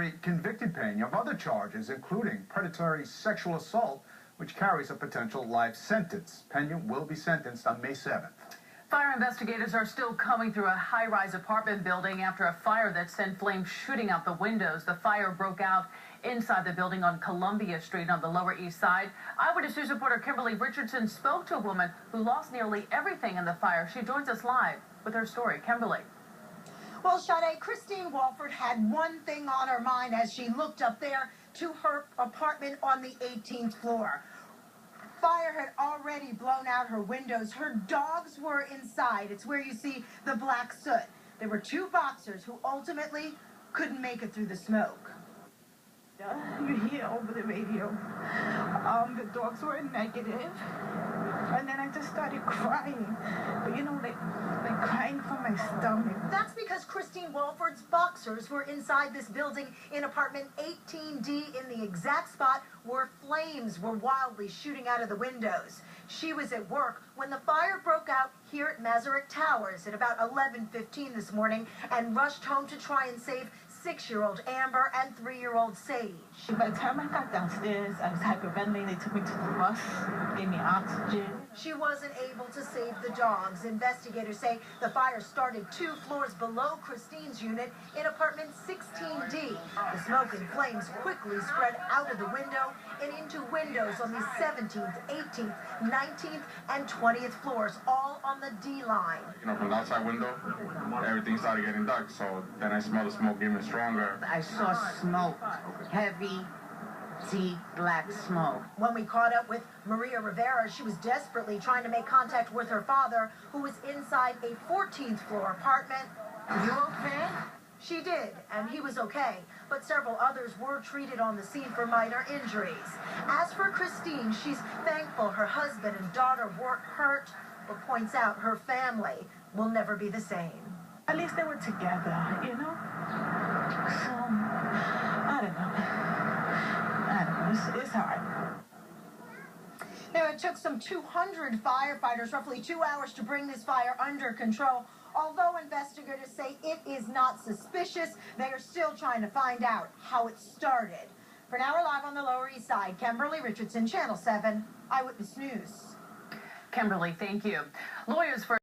jury convicted Pena of other charges, including predatory sexual assault, which carries a potential life sentence. Pena will be sentenced on May 7th. Fire investigators are still combing through a high-rise apartment building after a fire that sent flames shooting out the windows. The fire broke out inside the building on Columbia Street on the Lower East Side. Eyewitness News reporter Kimberly Richardson spoke to a woman who lost nearly everything in the fire. She joins us live with her story. Kimberly. Well, Sade, Christine Walford had one thing on her mind as she looked up there to her apartment on the 18th floor. Fire had already blown out her windows. Her dogs were inside. It's where you see the black soot. There were two boxers who ultimately couldn't make it through the smoke. You hear over the radio, the dogs were negative, and then I just started crying, but you know, like crying from my stomach. That's because Christine Walford's boxers were inside this building in apartment 18D in the exact spot where flames were wildly shooting out of the windows. She was at work when the fire broke out here at Masaryk Towers at about 11:15 this morning and rushed home to try and save 6-year-old Amber and 3-year-old Sage. By the time I got downstairs, I was hyperventilating. They took me to the bus, gave me oxygen. She wasn't able to save the dogs. Investigators say the fire started 2 floors below Christine's unit in apartment 16D. The smoke and flames quickly spread out of the window and into windows on the 17th, 18th, 19th, and 20th floors, all on the D line. You know, from the outside window, everything started getting dark, so then I smelled the smoke getting stronger. I saw smoke, heavy, deep black smoke. When we caught up with Maria Rivera, she was desperately trying to make contact with her father, who was inside a 14th floor apartment. You okay? She did, and he was okay, but several others were treated on the scene for minor injuries. As for Christine, she's thankful her husband and daughter weren't hurt, but points out her family will never be the same. At least they were together, you know? So, I don't know. It's hard. Now, it took some 200 firefighters roughly 2 hours to bring this fire under control. Although investigators say it is not suspicious, they are still trying to find out how it started. For now, we're live on the Lower East Side. Kimberly Richardson, Channel 7 Eyewitness News. Kimberly, thank you. Lawyers for